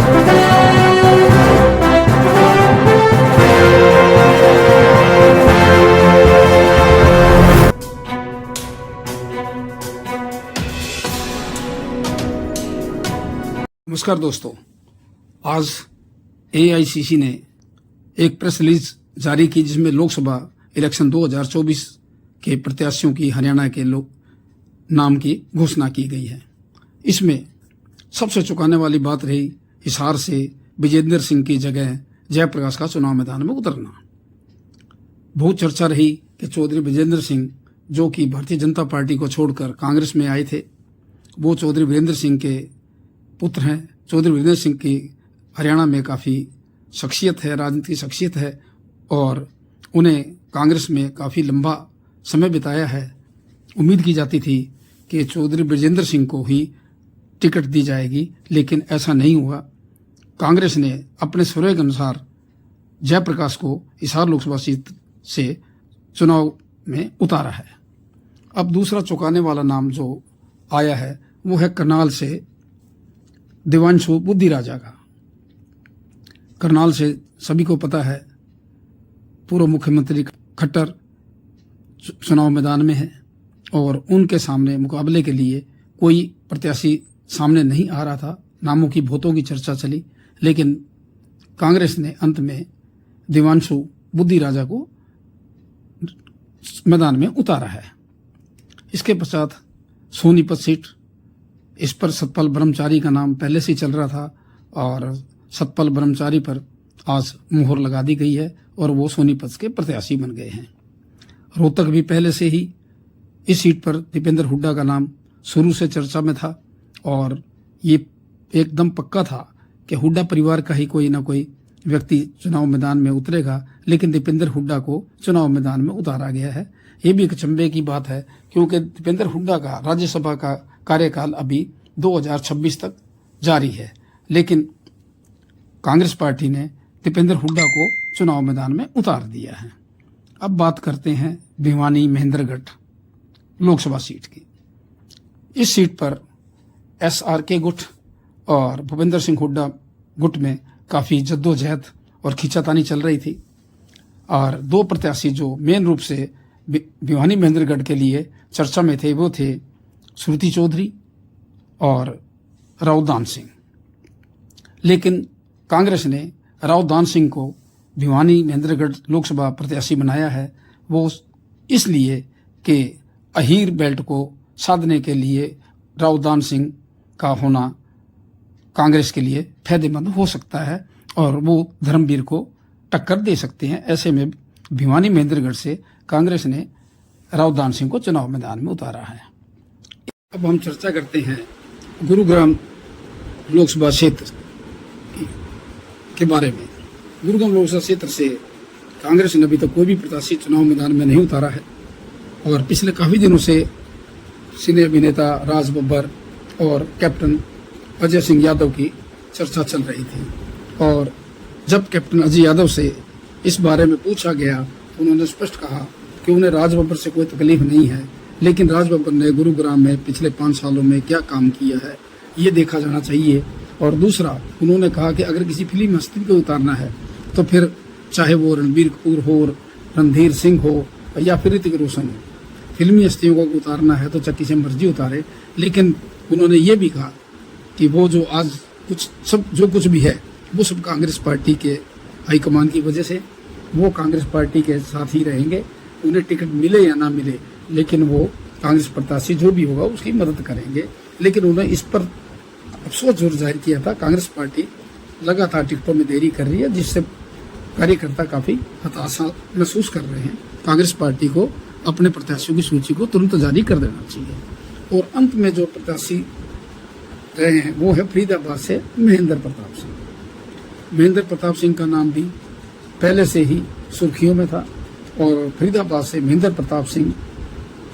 नमस्कार दोस्तों, आज एआईसीसी ने एक प्रेस रिलीज जारी की जिसमें लोकसभा इलेक्शन 2024 के प्रत्याशियों की हरियाणा के नाम की घोषणा की गई है। इसमें सबसे चौंकाने वाली बात रही हिसार से विजेंद्र सिंह की जगह जयप्रकाश का चुनाव मैदान में उतरना। बहुत चर्चा रही कि चौधरी विजेंद्र सिंह, जो कि भारतीय जनता पार्टी को छोड़कर कांग्रेस में आए थे, वो चौधरी वीरेंद्र सिंह के पुत्र हैं। चौधरी वीरेंद्र सिंह की हरियाणा में काफ़ी शख्सियत है, राजनीतिक शख्सियत है और उन्हें कांग्रेस में काफ़ी लंबा समय बिताया है। उम्मीद की जाती थी कि चौधरी विजेंद्र सिंह को ही टिकट दी जाएगी, लेकिन ऐसा नहीं हुआ। कांग्रेस ने अपने सर्वे के अनुसार जयप्रकाश को हिसार लोकसभा सीट से चुनाव में उतारा है। अब दूसरा चौंकाने वाला नाम जो आया है वो है करनाल से देवांशु बुद्धिराजा का। करनाल से सभी को पता है पूर्व मुख्यमंत्री खट्टर चुनाव मैदान में है और उनके सामने मुकाबले के लिए कोई प्रत्याशी सामने नहीं आ रहा था। नामों की बहुतों की चर्चा चली, लेकिन कांग्रेस ने अंत में देवांशु बुद्धिराजा को मैदान में उतारा है। इसके पश्चात सोनीपत सीट, इस पर सतपाल ब्रह्मचारी का नाम पहले से ही चल रहा था और सतपाल ब्रह्मचारी पर आज मुहर लगा दी गई है और वो सोनीपत के प्रत्याशी बन गए हैं। रोहतक भी पहले से ही इस सीट पर दीपेंद्र हुड्डा का नाम शुरू से चर्चा में था और ये एकदम पक्का था कि हुड्डा परिवार का ही कोई ना कोई व्यक्ति चुनाव मैदान में उतरेगा, लेकिन दीपेंद्र हुड्डा को चुनाव मैदान में उतारा गया है। ये भी एक अचंभे की बात है क्योंकि दीपेंद्र हुड्डा का राज्यसभा का कार्यकाल अभी 2026 तक जारी है, लेकिन कांग्रेस पार्टी ने दीपेंद्र हुड्डा को चुनाव मैदान में उतार दिया है। अब बात करते हैं भिवानी महेंद्रगढ़ लोकसभा सीट की। इस सीट पर SRK गुट और भूपेंद्र सिंह हुड्डा गुट में काफ़ी जद्दोजहद और खींचातानी चल रही थी और दो प्रत्याशी जो मेन रूप से भिवानी महेंद्रगढ़ के लिए चर्चा में थे वो थे श्रुति चौधरी और राव दान सिंह। लेकिन कांग्रेस ने राव दान सिंह को भिवानी महेंद्रगढ़ लोकसभा प्रत्याशी बनाया है, वो इसलिए कि अहीर बेल्ट को साधने के लिए राव दान सिंह का होना कांग्रेस के लिए फायदेमंद हो सकता है और वो धर्मवीर को टक्कर दे सकते हैं। ऐसे में भिवानी महेंद्रगढ़ से कांग्रेस ने राव दान सिंह को चुनाव मैदान में उतारा है। अब हम चर्चा करते हैं गुरुग्राम लोकसभा क्षेत्र के बारे में। गुरुग्राम लोकसभा क्षेत्र से कांग्रेस ने अभी तक कोई भी प्रत्याशी चुनाव मैदान में नहीं उतारा है और पिछले काफ़ी दिनों से सिने अभिनेता राज बब्बर और कैप्टन अजय सिंह यादव की चर्चा चल रही थी और जब कैप्टन अजय यादव से इस बारे में पूछा गया तो उन्होंने स्पष्ट कहा कि उन्हें राज बब्बर से कोई तकलीफ नहीं है, लेकिन राज बब्बर ने गुरुग्राम में पिछले 5 सालों में क्या काम किया है ये देखा जाना चाहिए। और दूसरा, उन्होंने कहा कि अगर किसी फिल्म हस्ती को उतारना है तो फिर चाहे वो रणबीर कपूर हो, रणधीर सिंह हो या फिर ऋतिक रोशन हो, फिल्मी हस्तियों को उतारना है तो चाहे किसी मर्जी उतारे। लेकिन उन्होंने ये भी कहा कि वो जो आज जो कुछ भी है वो सब कांग्रेस पार्टी के हाईकमान की वजह से वो कांग्रेस पार्टी के साथ ही रहेंगे, उन्हें टिकट मिले या ना मिले, लेकिन वो कांग्रेस प्रत्याशी जो भी होगा उसकी मदद करेंगे। लेकिन उन्होंने इस पर अफसोस जरूर जाहिर किया था, कांग्रेस पार्टी लगातार टिकटों में देरी कर रही है जिससे कार्यकर्ता काफ़ी हताशा महसूस कर रहे हैं। कांग्रेस पार्टी को अपने प्रत्याशियों की सूची को तुरंत जारी कर देना चाहिए। और अंत में जो प्रत्याशी रहे हैं वो है फरीदाबाद से महेंद्र प्रताप सिंह। महेंद्र प्रताप सिंह का नाम भी पहले से ही सुर्खियों में था और फरीदाबाद से महेंद्र प्रताप सिंह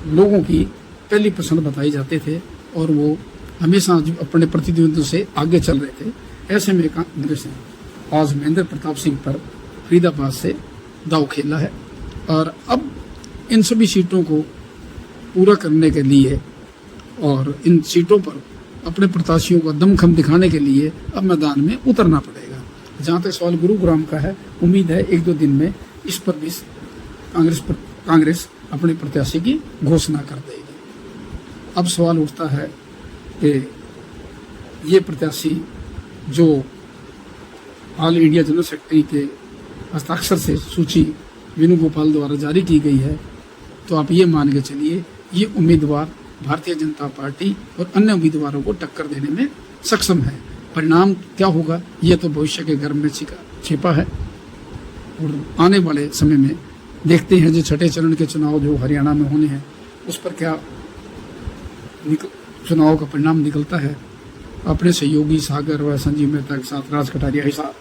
लोगों की पहली पसंद बताई जाते थे और वो हमेशा अपने प्रतिद्वंद्वियों से आगे चल रहे थे। ऐसे में कांग्रेस ने आज महेंद्र प्रताप सिंह पर फरीदाबाद से दाव खेला है और अब इन सभी सीटों को पूरा करने के लिए और इन सीटों पर अपने प्रत्याशियों को दमखम दिखाने के लिए अब मैदान में उतरना पड़ेगा। जहां तक सवाल गुरुग्राम का है, उम्मीद है 1-2 दिन में इस पर भी कांग्रेस अपने प्रत्याशी की घोषणा कर देगी। अब सवाल उठता है कि ये प्रत्याशी जो ऑल इंडिया जनरल सेक्रेटरी के हस्ताक्षर से सूची वेणुगोपाल द्वारा जारी की गई है, तो आप ये मान के चलिए ये उम्मीदवार भारतीय जनता पार्टी और अन्य उम्मीदवारों को टक्कर देने में सक्षम है। परिणाम क्या होगा ये तो भविष्य के गर्भ में छिपा है, और आने वाले समय में देखते हैं जो छठे चरण के चुनाव जो हरियाणा में होने हैं उस पर क्या चुनाव का परिणाम निकलता है। अपने सहयोगी सागर व संजीव मेहता के साथ राज कटारिया हिसार।